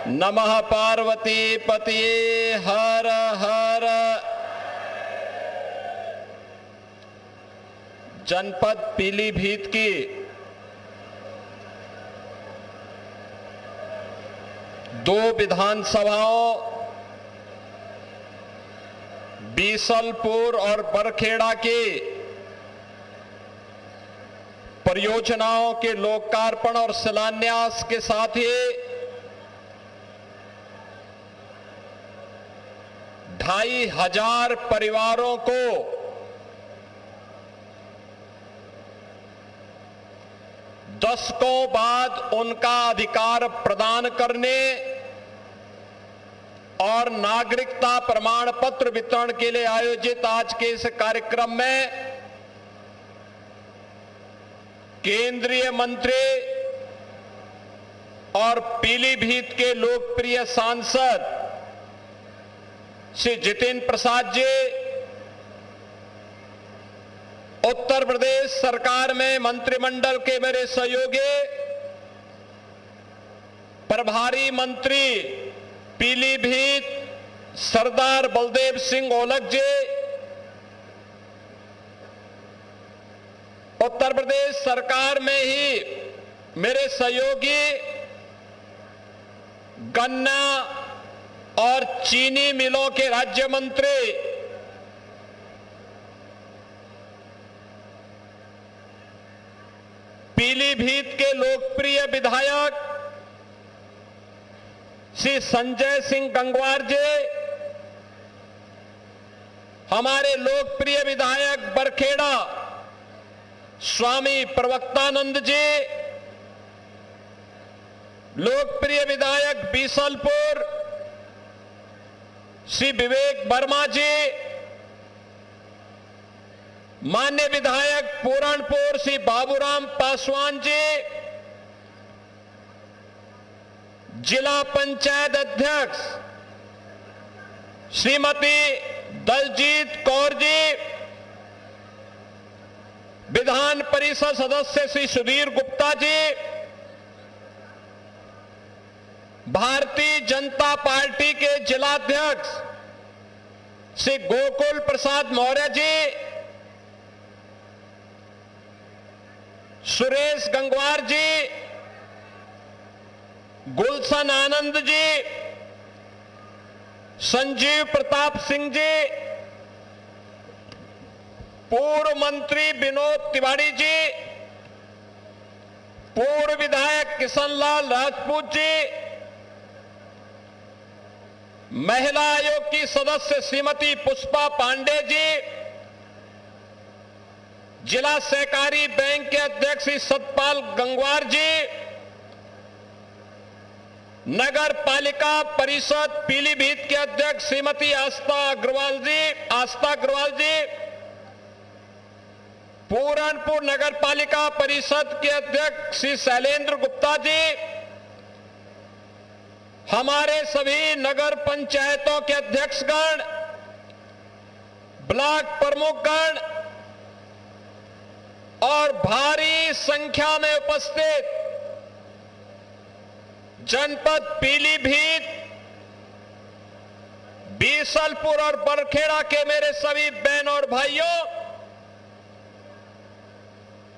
नमः पार्वती पतिये हर हर। जनपद पीलीभीत की दो विधानसभाओं बीसलपुर और बरखेड़ा के परियोजनाओं के लोकार्पण और शिलान्यास के साथ ही 2500 परिवारों को दशकों बाद उनका अधिकार प्रदान करने और नागरिकता प्रमाण पत्र वितरण के लिए आयोजित आज के इस कार्यक्रम में केंद्रीय मंत्री और पीलीभीत के लोकप्रिय सांसद श्री जितेंद्र प्रसाद जी, उत्तर प्रदेश सरकार में मंत्रिमंडल के मेरे सहयोगी प्रभारी मंत्री पीलीभीत सरदार बलदेव सिंह ओलख जी, उत्तर प्रदेश सरकार में ही मेरे सहयोगी गन्ना और चीनी मिलों के राज्य मंत्री पीलीभीत के लोकप्रिय विधायक श्री संजय सिंह गंगवार जी, हमारे लोकप्रिय विधायक बरखेड़ा स्वामी प्रवक्तानंद जी, लोकप्रिय विधायक बीसलपुर श्री विवेक वर्मा जी, माननीय विधायक पूरणपुर श्री बाबूराम पासवान जी, जिला पंचायत अध्यक्ष श्रीमती दलजीत कौर जी, विधान परिषद सदस्य श्री सुधीर गुप्ता जी, भारतीय जनता पार्टी के जिलाध्यक्ष श्री गोकुल प्रसाद मौर्य जी, सुरेश गंगवार जी, गुलशन आनंद जी, संजीव प्रताप सिंह जी, पूर्व मंत्री विनोद तिवारी जी, पूर्व विधायक किशनलाल राजपूत जी, महिला आयोग की सदस्य श्रीमती पुष्पा पांडे जी, जिला सहकारी बैंक के अध्यक्ष श्री सतपाल गंगवार जी, नगर पालिका परिषद पीलीभीत के अध्यक्ष श्रीमती आस्था अग्रवाल जी, पूरनपुर नगर पालिका परिषद के अध्यक्ष श्री शैलेंद्र गुप्ता जी, हमारे सभी नगर पंचायतों के अध्यक्षगण, ब्लॉक प्रमुखगण और भारी संख्या में उपस्थित जनपद पीलीभीत, बीसलपुर और बरखेड़ा के मेरे सभी बहन और भाइयों,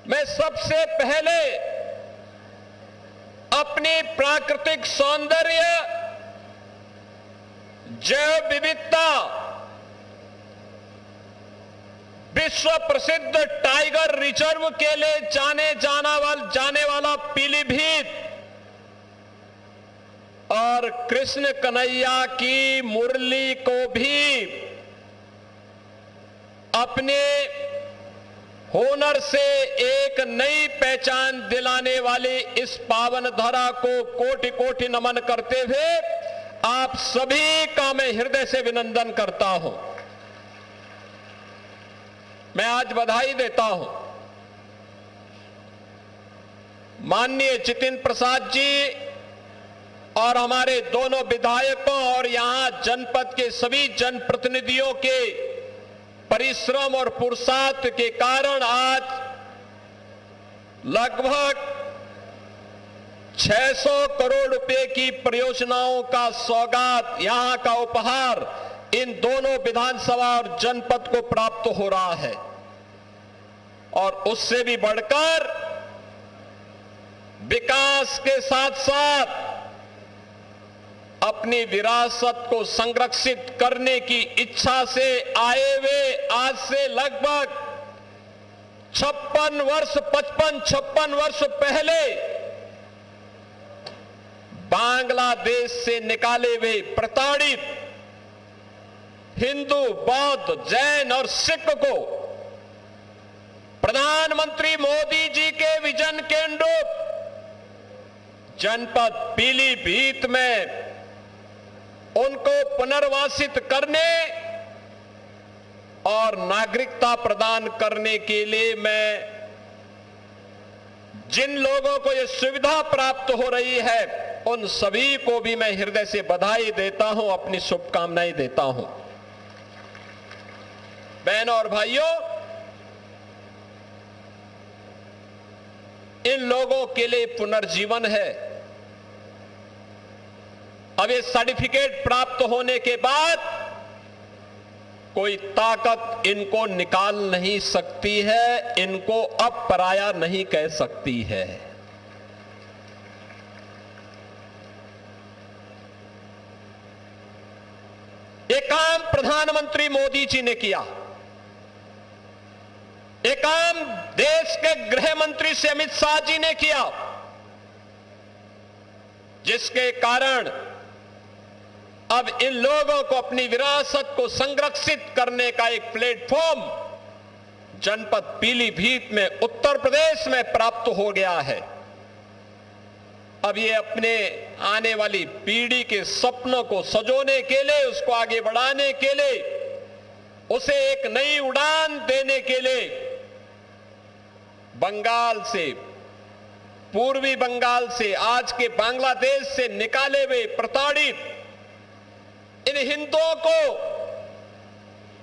मैं सबसे पहले अपनी प्राकृतिक सौंदर्य, जैव विविधता, विश्व प्रसिद्ध टाइगर रिजर्व के लिए जाने वाला पीलीभीत और कृष्ण कन्हैया की मुरली को भी अपने हुनर से एक नई पहचान दिलाने वाली इस पावन धरा को कोटि कोटि नमन करते हुए आप सभी का मैं हृदय से अभिनंदन करता हूं। मैं आज बधाई देता हूं माननीय जितेंद्र प्रसाद जी और हमारे दोनों विधायकों और यहां जनपद के सभी जनप्रतिनिधियों के परिश्रम और पुरुषार्थ के कारण आज लगभग 600 करोड़ रुपए की परियोजनाओं का सौगात, यहां का उपहार इन दोनों विधानसभा और जनपद को प्राप्त हो रहा है। और उससे भी बढ़कर विकास के साथ साथ अपनी विरासत को संरक्षित करने की इच्छा से आए हुए आज से लगभग 56 वर्ष पहले बांग्लादेश से निकाले हुए प्रताड़ित हिंदू, बौद्ध, जैन और सिख को प्रधानमंत्री मोदी जी के विजन के अनुरूप जनपद पीलीभीत में उनको पुनर्वासित करने और नागरिकता प्रदान करने के लिए मैं जिन लोगों को यह सुविधा प्राप्त हो रही है उन सभी को भी मैं हृदय से बधाई देता हूं, अपनी शुभकामनाएं देता हूं। बहनों और भाइयों, इन लोगों के लिए पुनर्जीवन है। अब ये सर्टिफिकेट प्राप्त होने के बाद कोई ताकत इनको निकाल नहीं सकती है, इनको अब पराया नहीं कह सकती है। ये काम प्रधानमंत्री मोदी जी ने किया। ये काम देश के गृह मंत्री से अमित शाह जी ने किया, जिसके कारण अब इन लोगों को अपनी विरासत को संरक्षित करने का एक प्लेटफॉर्म जनपद पीलीभीत में उत्तर प्रदेश में प्राप्त हो गया है। अब ये अपने आने वाली पीढ़ी के सपनों को सजोने के लिए, उसको आगे बढ़ाने के लिए, उसे एक नई उड़ान देने के लिए बंगाल से, पूर्वी बंगाल से, आज के बांग्लादेश से निकाले हुए प्रताड़ित इन हिंदुओं को,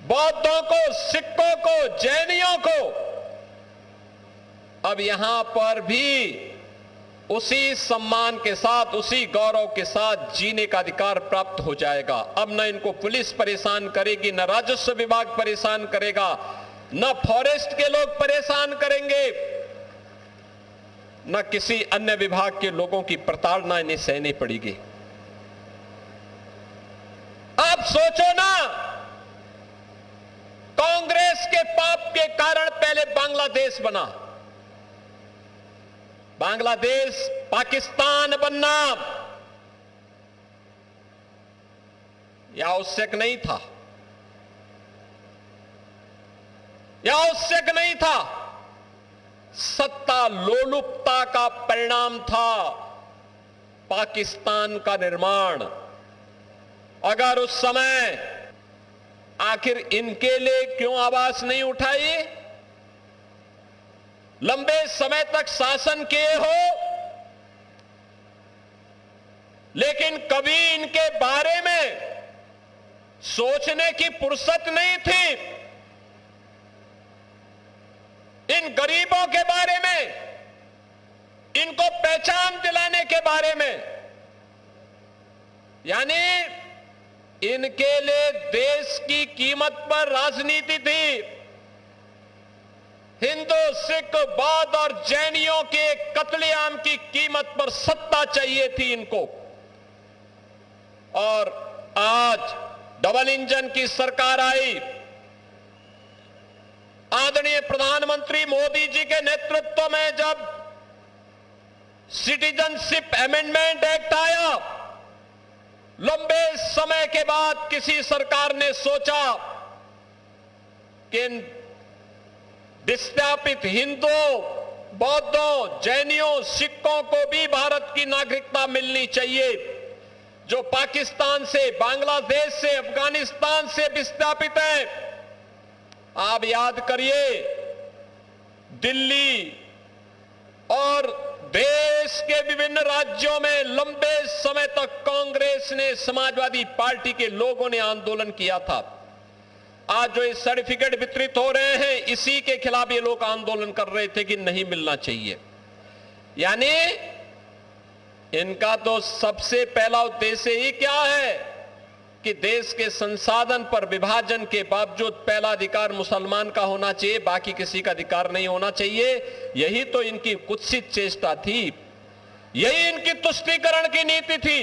बौद्धों को, सिखों को, जैनियों को अब यहां पर भी उसी सम्मान के साथ, उसी गौरव के साथ जीने का अधिकार प्राप्त हो जाएगा। अब न इनको पुलिस परेशान करेगी, न राजस्व विभाग परेशान करेगा, न फॉरेस्ट के लोग परेशान करेंगे, न किसी अन्य विभाग के लोगों की प्रताड़ना इन्हें सहनी पड़ेगी। आप सोचो ना, कांग्रेस के पाप के कारण पहले बांग्लादेश बना, बांग्लादेश पाकिस्तान बनना या आवश्यक नहीं था, या आवश्यक नहीं था, सत्ता लोलुपता का परिणाम था पाकिस्तान का निर्माण। अगर उस समय आखिर इनके लिए क्यों आवाज नहीं उठाई? लंबे समय तक शासन किए हो, लेकिन कभी इनके बारे में सोचने की फुर्सत नहीं थी। इन गरीबों के बारे में, इनको पहचान दिलाने के बारे में, यानी इनके लिए देश की कीमत पर राजनीति थी। हिंदू, सिख, बौद्ध और जैनियों के कत्लेआम की कीमत पर सत्ता चाहिए थी इनको। और आज डबल इंजन की सरकार आई, आदरणीय प्रधानमंत्री मोदी जी के नेतृत्व में जब सिटीजनशिप अमेंडमेंट एक्ट आया, लंबे समय के बाद किसी सरकार ने सोचा कि इन विस्थापित हिंदुओं, बौद्धों, जैनियों, सिखों को भी भारत की नागरिकता मिलनी चाहिए, जो पाकिस्तान से, बांग्लादेश से, अफगानिस्तान से विस्थापित हैं। आप याद करिए, दिल्ली और देश के विभिन्न राज्यों में लंबे समय तक कांग्रेस ने, समाजवादी पार्टी के लोगों ने आंदोलन किया था। आज जो ये सर्टिफिकेट वितरित हो रहे हैं, इसी के खिलाफ ये लोग आंदोलन कर रहे थे कि नहीं मिलना चाहिए। यानी इनका तो सबसे पहला उद्देश्य ही क्या है कि देश के संसाधन पर विभाजन के बावजूद पहला अधिकार मुसलमान का होना चाहिए, बाकी किसी का अधिकार नहीं होना चाहिए। यही तो इनकी कुत्सित चेष्टा थी, यही इनकी तुष्टीकरण की नीति थी,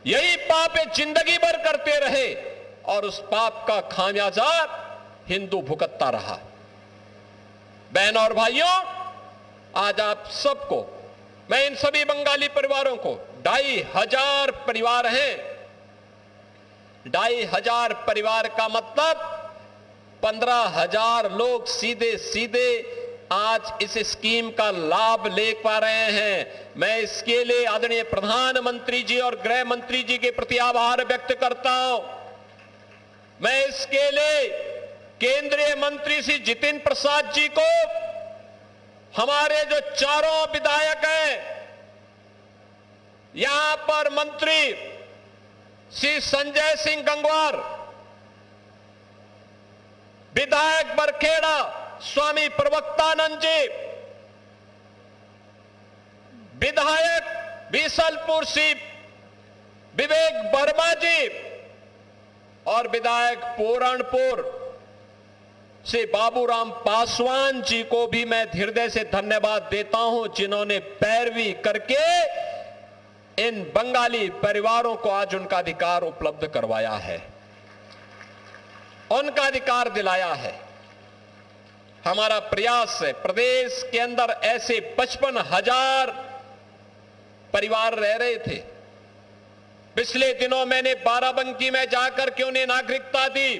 यही पाप जिंदगी भर करते रहे और उस पाप का खामियाजा हिंदू भुगतता रहा। बहनों और भाइयों, आज आप सबको, मैं इन सभी बंगाली परिवारों को, 2500 परिवार हैं, 2500 परिवार का मतलब 15,000 लोग सीधे सीधे आज इस स्कीम का लाभ ले पा रहे हैं। मैं इसके लिए आदरणीय प्रधानमंत्री जी और गृह मंत्री जी के प्रति आभार व्यक्त करता हूं। मैं इसके लिए केंद्रीय मंत्री श्री जितिन प्रसाद जी को, हमारे जो चारों विधायक हैं, यहां पर मंत्री श्री संजय सिंह गंगवार, विधायक बरखेड़ा स्वामी प्रवक्तानंद जी, विधायक बीसलपुर श्री विवेक वर्मा जी और विधायक पूरणपुर श्री बाबूराम पासवान जी को भी मैं हृदय से धन्यवाद देता हूं, जिन्होंने पैरवी करके इन बंगाली परिवारों को आज उनका अधिकार उपलब्ध करवाया है, उनका अधिकार दिलाया है। हमारा प्रयास है, प्रदेश के अंदर ऐसे 55,000 परिवार रह रहे थे। पिछले दिनों मैंने बाराबंकी में जाकर के उन्हें नागरिकता दी,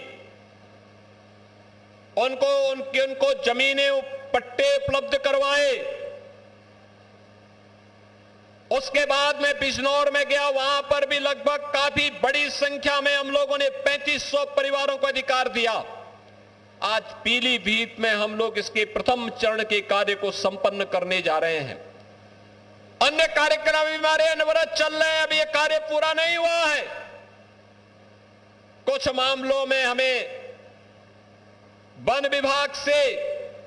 उनको जमीनें, पट्टे उपलब्ध करवाए। उसके बाद मैं बिजनौर में गया, वहां पर भी लगभग काफी बड़ी संख्या में हम लोगों ने 3500 परिवारों को अधिकार दिया। आज पीलीभीत में हम लोग इसके प्रथम चरण के कार्य को संपन्न करने जा रहे हैं। अन्य कार्यक्रम भी हमारे अनवरत चल रहे हैं, अभी यह कार्य पूरा नहीं हुआ है। कुछ मामलों में हमें वन विभाग से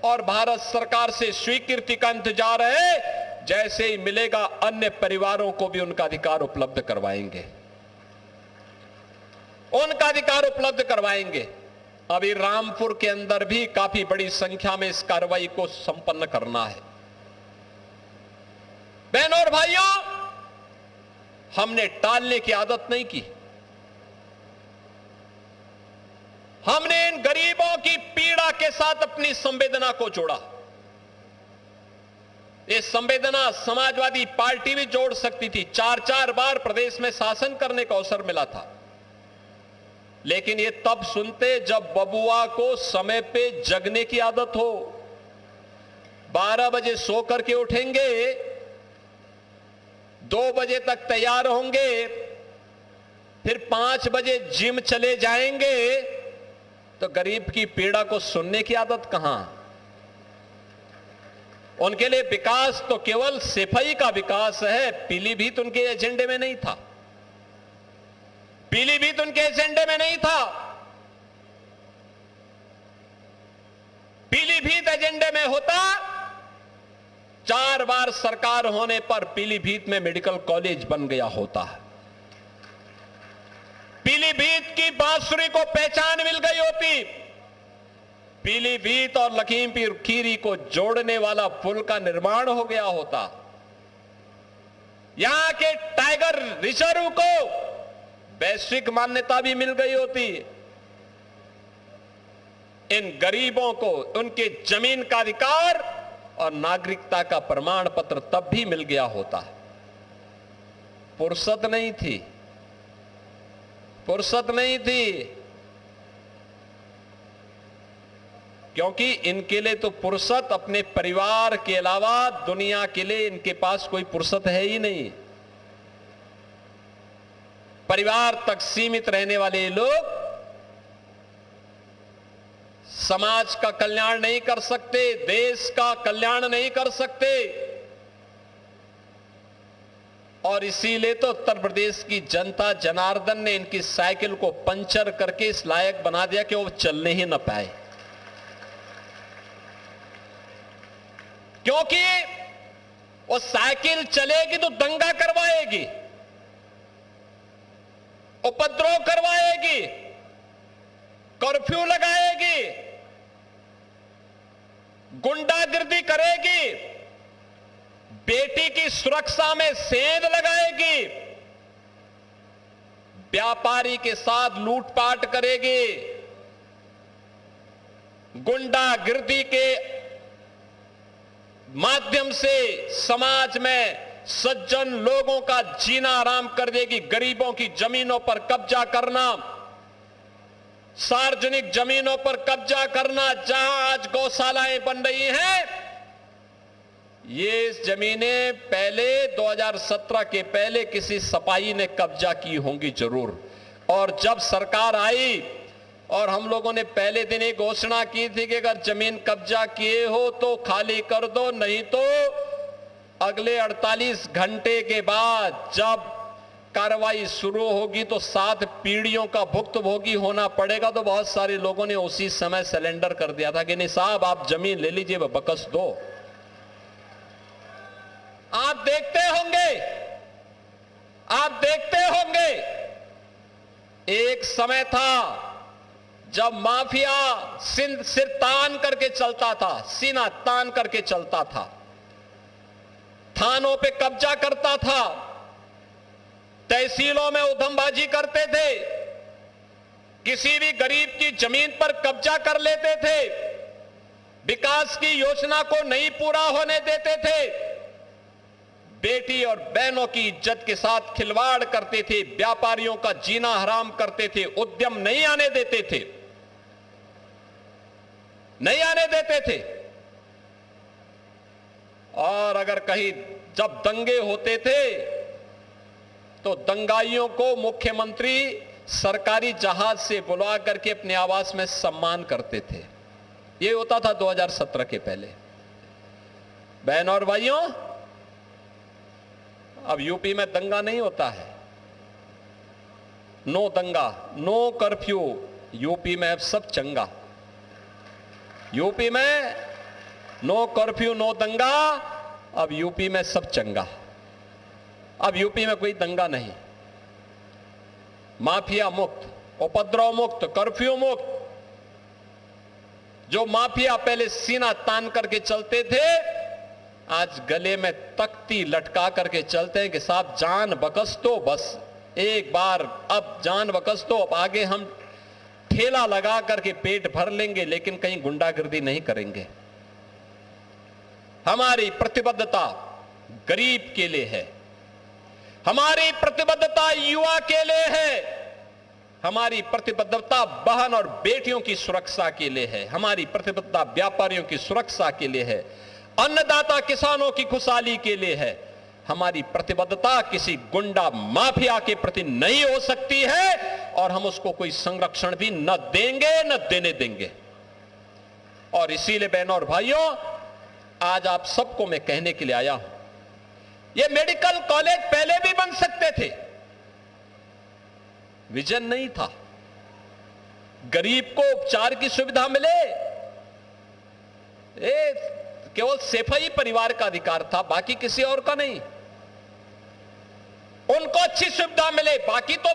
और भारत सरकार से स्वीकृति का इंतजार है। जैसे ही मिलेगा अन्य परिवारों को भी उनका अधिकार उपलब्ध करवाएंगे, उनका अधिकार उपलब्ध करवाएंगे। अभी रामपुर के अंदर भी काफी बड़ी संख्या में इस कार्रवाई को संपन्न करना है। बहनों और भाइयों, हमने टालने की आदत नहीं की। हमने इन गरीबों की पीड़ा के साथ अपनी संवेदना को जोड़ा। ये संवेदना समाजवादी पार्टी भी जोड़ सकती थी। 4-4 बार प्रदेश में शासन करने का अवसर मिला था, लेकिन ये तब सुनते जब बबुआ को समय पे जगने की आदत हो। 12 बजे सो करके उठेंगे, 2 बजे तक तैयार होंगे, फिर 5 बजे जिम चले जाएंगे, तो गरीब की पीड़ा को सुनने की आदत कहां। उनके लिए विकास तो केवल सिपाही का विकास है। पीलीभीत उनके एजेंडे में नहीं था, पीलीभीत उनके एजेंडे में नहीं था। पीलीभीत एजेंडे में होता, 4 बार सरकार होने पर पीलीभीत में मेडिकल कॉलेज बन गया होता। पीलीभीत की बांसुरी को पहचान मिल गई होती। पीलीभीत और लखीमपुर खीरी को जोड़ने वाला पुल का निर्माण हो गया होता। यहां के टाइगर रिजर्व को वैश्विक मान्यता भी मिल गई होती। इन गरीबों को उनके जमीन का अधिकार और नागरिकता का प्रमाण पत्र तब भी मिल गया होता। फुर्सत नहीं थी, फुर्सत नहीं थी, क्योंकि इनके लिए तो फुर्सत अपने परिवार के अलावा दुनिया के लिए इनके पास कोई फुर्सत है ही नहीं। परिवार तक सीमित रहने वाले लोग समाज का कल्याण नहीं कर सकते, देश का कल्याण नहीं कर सकते। और इसीलिए तो उत्तर प्रदेश की जनता जनार्दन ने इनकी साइकिल को पंचर करके इस लायक बना दिया कि वो चलने ही न पाए। क्योंकि वो साइकिल चलेगी तो दंगा करवाएगी, उपद्रव करवाएगी, कर्फ्यू लगाएगी, गुंडागिर्दी करेगी, बेटी की सुरक्षा में सेंध लगाएगी, व्यापारी के साथ लूटपाट करेगी, गुंडागिर्दी के माध्यम से समाज में सज्जन लोगों का जीना आराम कर देगी। गरीबों की जमीनों पर कब्जा करना, सार्वजनिक जमीनों पर कब्जा करना, जहां आज गौशालाएं बन रही हैं, ये जमीनें पहले 2017 के पहले किसी सपाही ने कब्जा की होंगी जरूर। और जब सरकार आई और हम लोगों ने पहले दिन एक घोषणा की थी कि अगर जमीन कब्जा किए हो तो खाली कर दो, नहीं तो अगले 48 घंटे के बाद जब कार्रवाई शुरू होगी तो 7 पीढ़ियों का भुक्तभोगी होना पड़ेगा। तो बहुत सारे लोगों ने उसी समय सरेंडर कर दिया था कि नहीं साहब आप जमीन ले लीजिए, बकस दो। आप देखते होंगे एक समय था जब माफिया सिर तान करके चलता था, सीना तान करके चलता था, थानों पे कब्जा करता था, तहसीलों में उधमबाजी करते थे, किसी भी गरीब की जमीन पर कब्जा कर लेते थे, विकास की योजना को नहीं पूरा होने देते थे, बेटी और बहनों की इज्जत के साथ खिलवाड़ करते थे, व्यापारियों का जीना हराम करते थे, उद्यम नहीं आने देते थे, नहीं आने देते थे। और अगर कहीं जब दंगे होते थे तो दंगाइयों को मुख्यमंत्री सरकारी जहाज से बुला करके अपने आवास में सम्मान करते थे। यह होता था 2017 के पहले। बहन और भाइयों, अब यूपी में दंगा नहीं होता है, नो दंगा, नो कर्फ्यू, यूपी में अब सब चंगा। यूपी में नो कर्फ्यू नो दंगा, अब यूपी में सब चंगा। अब यूपी में कोई दंगा नहीं, माफिया मुक्त, उपद्रव मुक्त, कर्फ्यू मुक्त। जो माफिया पहले सीना तान करके चलते थे, आज गले में तख्ती लटका करके चलते हैं कि साहब जान बकस दो, बस एक बार अब जान बकस दो, अब आगे हम ठेला लगा करके पेट भर लेंगे, लेकिन कहीं गुंडागिर्दी नहीं करेंगे। हमारी प्रतिबद्धता गरीब के लिए है, हमारी प्रतिबद्धता युवा के लिए है, हमारी प्रतिबद्धता बहन और बेटियों की सुरक्षा के लिए है, हमारी प्रतिबद्धता व्यापारियों की सुरक्षा के लिए है, अन्नदाता किसानों की खुशहाली के लिए है। हमारी प्रतिबद्धता किसी गुंडा माफिया के प्रति नहीं हो सकती है और हम उसको कोई संरक्षण भी न देंगे न देने देंगे। और इसीलिए बहनों और भाइयों, आज आप सबको मैं कहने के लिए आया हूं, ये मेडिकल कॉलेज पहले भी बन सकते थे, विजन नहीं था। गरीब को उपचार की सुविधा मिले, केवल सेफई परिवार का अधिकार था, बाकी किसी और का नहीं। उनको अच्छी सुविधा मिले, बाकी तो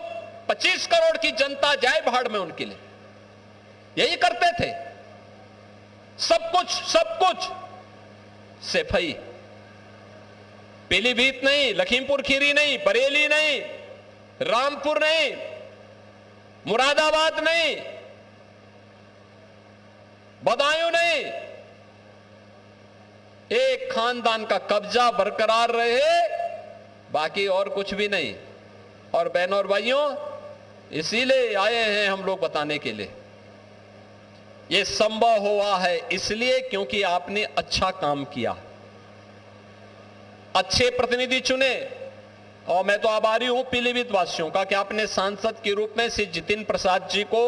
25 करोड़ की जनता जाए भाड़ में उनके लिए, यही करते थे। सब कुछ सेफई। पीलीभीत नहीं, लखीमपुर खीरी नहीं, बरेली नहीं, रामपुर नहीं, मुरादाबाद नहीं, बदायूं नहीं, एक खानदान का कब्जा बरकरार रहे, बाकी और कुछ भी नहीं। और बहनों और भाइयों, इसीलिए आए हैं हम लोग बताने के लिए, यह संभव हुआ है इसलिए क्योंकि आपने अच्छा काम किया, अच्छे प्रतिनिधि चुने। और मैं तो आभारी हूं पीलीभीत वासियों का कि आपने सांसद के रूप में श्री जितिन प्रसाद जी को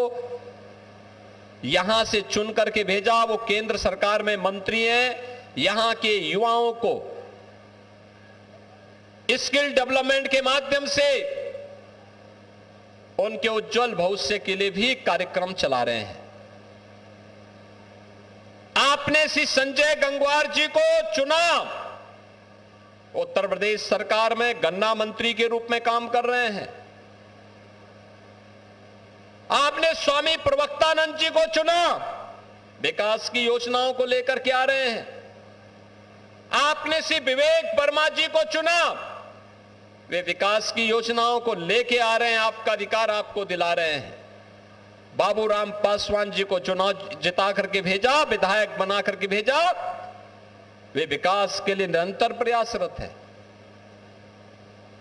यहां से चुन करके भेजा। वो केंद्र सरकार में मंत्री हैं। यहां के युवाओं को स्किल डेवलपमेंट के माध्यम से उनके उज्जवल भविष्य के लिए भी कार्यक्रम चला रहे हैं। आपने श्री संजय गंगवार जी को चुना, उत्तर प्रदेश सरकार में गन्ना मंत्री के रूप में काम कर रहे हैं। आपने स्वामी प्रवक्तानंद जी को चुना, विकास की योजनाओं को लेकर के आ रहे हैं। आपने श्री विवेक वर्मा जी को चुना, वे विकास की योजनाओं को लेके आ रहे हैं, आपका अधिकार आपको दिला रहे हैं। बाबूराम पासवान जी को चुनाव जिता करके भेजा, विधायक बना करके भेजा, वे विकास के लिए निरंतर प्रयासरत है।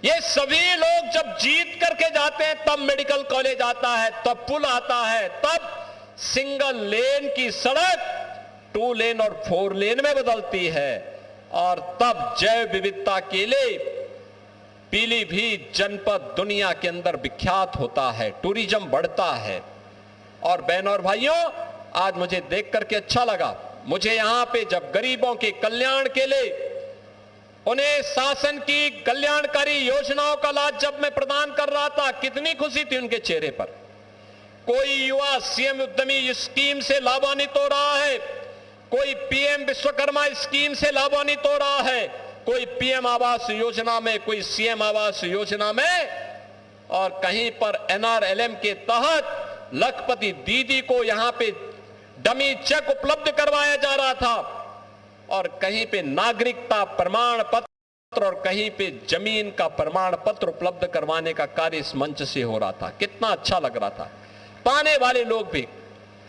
ये सभी लोग जब जीत करके जाते हैं तब मेडिकल कॉलेज आता है, तब पुल आता है, तब सिंगल लेन की सड़क 2 लेन और 4 लेन में बदलती है, और तब जैव विविधता के लिए पीलीभीत जनपद दुनिया के अंदर विख्यात होता है, टूरिज्म बढ़ता है। और बहनों और भाइयों, आज मुझे देख करके अच्छा लगा। मुझे यहां पे जब गरीबों के कल्याण के लिए उन्हें शासन की कल्याणकारी योजनाओं का लाभ जब मैं प्रदान कर रहा था, कितनी खुशी थी उनके चेहरे पर। कोई युवा सीएम उद्यमी स्कीम से लाभान्वित हो रहा है, कोई पीएम विश्वकर्मा स्कीम से लाभान्वित हो रहा है, कोई पीएम आवास योजना में, कोई सीएम आवास योजना में, और कहीं पर एनआरएलएम के तहत लखपति दीदी को यहां पे डमी चेक उपलब्ध करवाया जा रहा था, और कहीं पे नागरिकता प्रमाण पत्र और कहीं पे जमीन का प्रमाण पत्र उपलब्ध करवाने का कार्य इस मंच से हो रहा था। कितना अच्छा लग रहा था। पाने वाले लोग भी,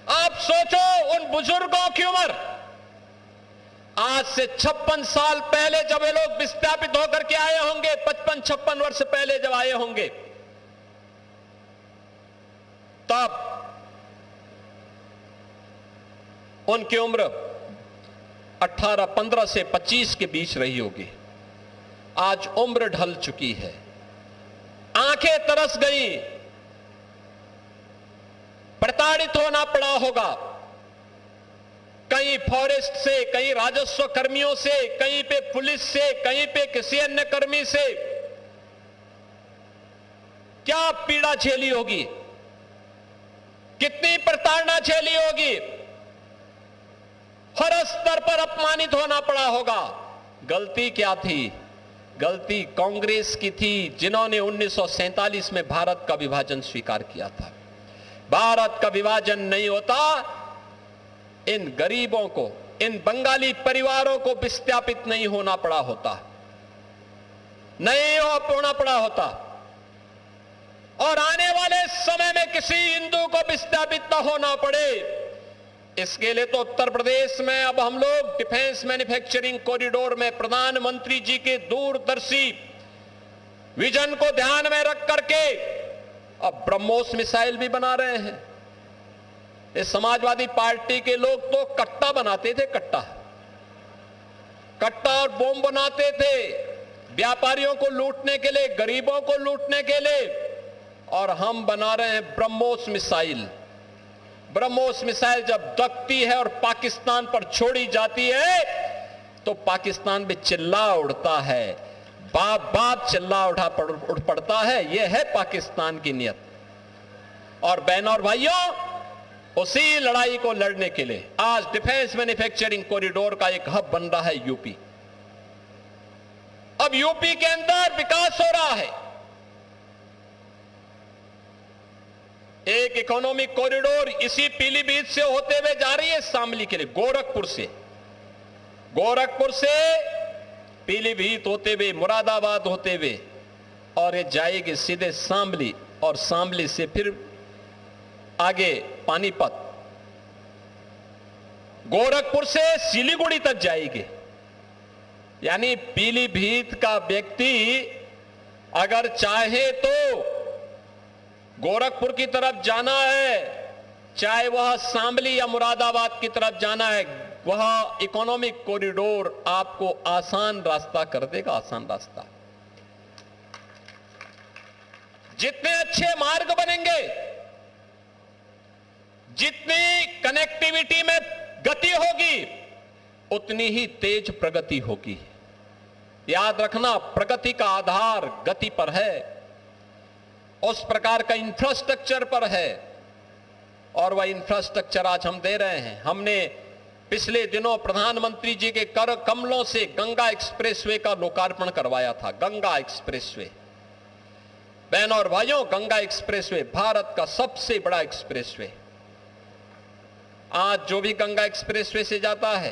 आप सोचो उन बुजुर्गों की उम्र आज से 56 साल पहले जब ये लोग विस्थापित होकर के आए होंगे, 55-56 वर्ष पहले जब आए होंगे, तब उनकी उम्र 15 से 25 के बीच रही होगी। आज उम्र ढल चुकी है, आंखें तरस गई, प्रताड़ित होना पड़ा होगा, कहीं फॉरेस्ट से, कहीं राजस्व कर्मियों से, कहीं पे पुलिस से, कहीं पे किसी अन्य कर्मी से। क्या पीड़ा झेली होगी, कितनी प्रताड़ना झेली होगी, हर स्तर पर अपमानित होना पड़ा होगा। गलती क्या थी? गलती कांग्रेस की थी, जिन्होंने 1947 में भारत का विभाजन स्वीकार किया था। भारत का विभाजन नहीं होता, इन गरीबों को, इन बंगाली परिवारों को विस्थापित नहीं होना पड़ा होता, नहीं होना पड़ा होता, और आने वाले समय में किसी हिंदू को विस्थापित न होना पड़े। इसके लिए तो उत्तर प्रदेश में अब हम लोग डिफेंस मैन्युफैक्चरिंग कॉरिडोर में प्रधानमंत्री जी के दूरदर्शी विजन को ध्यान में रख करके अब ब्रह्मोस मिसाइल भी बना रहे हैं। इस समाजवादी पार्टी के लोग तो कट्टा बनाते थे, कट्टा और बम बनाते थे, व्यापारियों को लूटने के लिए, गरीबों को लूटने के लिए, और हम बना रहे हैं ब्रह्मोस मिसाइल। ब्रह्मोस मिसाइल जब दगती है और पाकिस्तान पर छोड़ी जाती है तो पाकिस्तान भी चिल्ला उड़ता है, बाप बाप चिल्ला उठ पड़ता है। यह है पाकिस्तान की नियत। और बहनों और भाइयों, उसी लड़ाई को लड़ने के लिए आज डिफेंस मैन्युफैक्चरिंग कॉरिडोर का एक हब बन रहा है यूपी। अब यूपी के अंदर विकास हो रहा है। एक इकोनॉमिक कॉरिडोर इसी पीलीभीत से होते हुए जा रही है शामली के लिए, गोरखपुर से पीलीभीत होते हुए, मुरादाबाद होते हुए, और ये जाएगी सीधे शामली, और शामली से फिर आगे पानीपत, गोरखपुर से सिलीगुड़ी तक जाएगी। यानी पीलीभीत का व्यक्ति अगर चाहे तो गोरखपुर की तरफ जाना है, चाहे वह शामली या मुरादाबाद की तरफ जाना है, वह इकोनॉमिक कॉरिडोर आपको आसान रास्ता कर देगा, आसान रास्ता। जितने अच्छे मार्ग बनेंगे, जितनी कनेक्टिविटी में गति होगी, उतनी ही तेज प्रगति होगी। याद रखना, प्रगति का आधार गति पर है, उस प्रकार का इंफ्रास्ट्रक्चर पर है, और वह इंफ्रास्ट्रक्चर आज हम दे रहे हैं। हमने पिछले दिनों प्रधानमंत्री जी के कर कमलों से गंगा एक्सप्रेसवे का लोकार्पण करवाया था। गंगा एक्सप्रेसवे, बहनों और भाइयों, गंगा एक्सप्रेसवे भारत का सबसे बड़ा एक्सप्रेसवे। आज जो भी गंगा एक्सप्रेसवे से जाता है,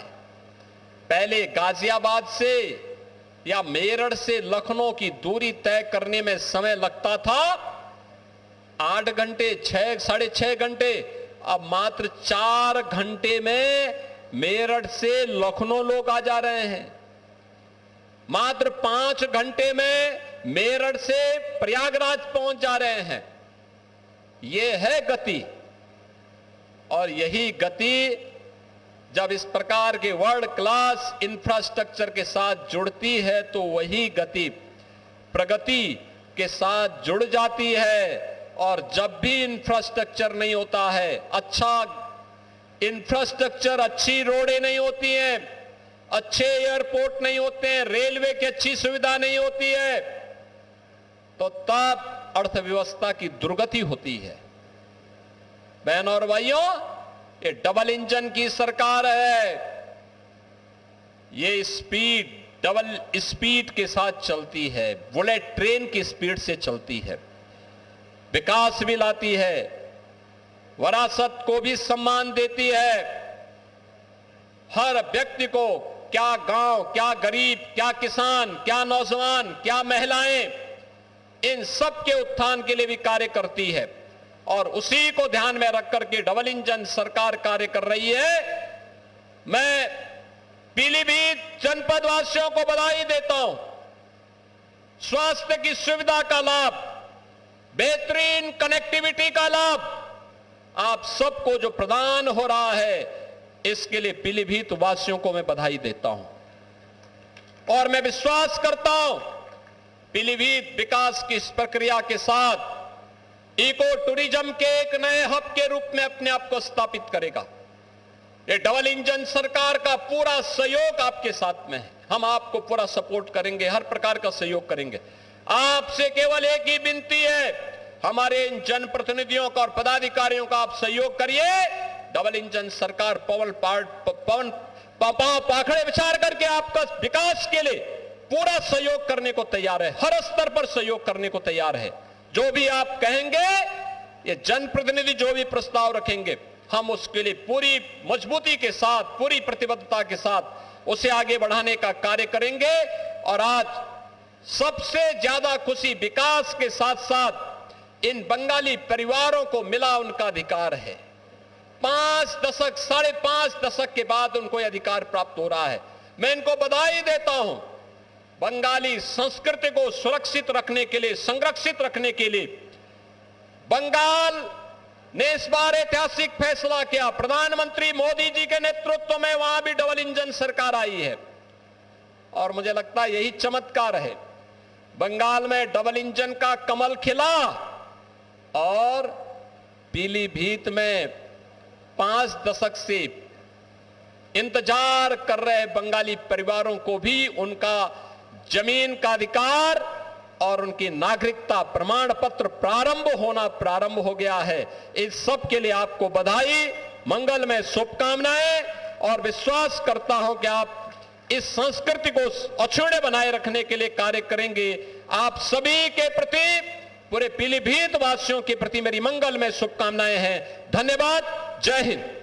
पहले गाजियाबाद से या मेरठ से लखनऊ की दूरी तय करने में समय लगता था 8 घंटे, 6-6.5 घंटे। अब मात्र 4 घंटे में मेरठ से लखनऊ लोग आ जा रहे हैं। मात्र 5 घंटे में मेरठ से प्रयागराज पहुंच जा रहे हैं। यह है गति, और यही गति जब इस प्रकार के वर्ल्ड क्लास इंफ्रास्ट्रक्चर के साथ जुड़ती है तो वही गति प्रगति के साथ जुड़ जाती है। और जब भी इंफ्रास्ट्रक्चर नहीं होता है, अच्छा इंफ्रास्ट्रक्चर, अच्छी रोडें नहीं होती हैं, अच्छे एयरपोर्ट नहीं होते हैं, रेलवे की अच्छी सुविधा नहीं होती है, तो तब अर्थव्यवस्था की दुर्गति होती है। बहनों और भाइयों, ये डबल इंजन की सरकार है। ये डबल स्पीड के साथ चलती है, बुलेट ट्रेन की स्पीड से चलती है, विकास भी लाती है, विरासत को भी सम्मान देती है। हर व्यक्ति को, क्या गांव, क्या गरीब, क्या किसान, क्या नौजवान, क्या महिलाएं, इन सब के उत्थान के लिए भी कार्य करती है। और उसी को ध्यान में रख करके डबल इंजन सरकार कार्य कर रही है। मैं पीलीभीत जनपद वासियों को बधाई देता हूं। स्वास्थ्य की सुविधा का लाभ, बेहतरीन कनेक्टिविटी का लाभ आप सबको जो प्रदान हो रहा है, इसके लिए पीलीभीत वासियों को मैं बधाई देता हूं। और मैं विश्वास करता हूं पीलीभीत विकास की इस प्रक्रिया के साथ इको टूरिज्म के एक नए हब के रूप में अपने आप को स्थापित करेगा। ये डबल इंजन सरकार का पूरा सहयोग आपके साथ में है। हम आपको पूरा सपोर्ट करेंगे, हर प्रकार का सहयोग करेंगे। आपसे केवल एक ही विनती है, हमारे इन जनप्रतिनिधियों का और पदाधिकारियों का आप सहयोग करिए। डबल इंजन सरकार पाखड़े विचार करके आपका विकास के लिए पूरा सहयोग करने को तैयार है, हर स्तर पर सहयोग करने को तैयार है। जो भी आप कहेंगे, ये जनप्रतिनिधि जो भी प्रस्ताव रखेंगे, हम उसके लिए पूरी मजबूती के साथ, पूरी प्रतिबद्धता के साथ उसे आगे बढ़ाने का कार्य करेंगे। और आज सबसे ज्यादा खुशी विकास के साथ साथ इन बंगाली परिवारों को मिला उनका अधिकार है। 5 दशक, 5.5 दशक के बाद उनको यह अधिकार प्राप्त हो रहा है। मैं इनको बधाई देता हूं। बंगाली संस्कृति को सुरक्षित रखने के लिए, संरक्षित रखने के लिए बंगाल ने इस बार ऐतिहासिक फैसला किया। प्रधानमंत्री मोदी जी के नेतृत्व में वहां भी डबल इंजन सरकार आई है, और मुझे लगता है यही चमत्कार है। बंगाल में डबल इंजन का कमल खिला, और पीलीभीत में 5 दशक से इंतजार कर रहे बंगाली परिवारों को भी उनका जमीन का अधिकार और उनकी नागरिकता प्रमाण पत्र प्रारंभ हो गया है। इस सब के लिए आपको बधाई, मंगलमय शुभकामनाएं, और विश्वास करता हूं कि आप इस संस्कृति को अक्षुण्य बनाए रखने के लिए कार्य करेंगे। आप सभी के प्रति, पूरे पीलीभीत वासियों के प्रति मेरी मंगलमय शुभकामनाएं हैं। धन्यवाद। जय हिंद।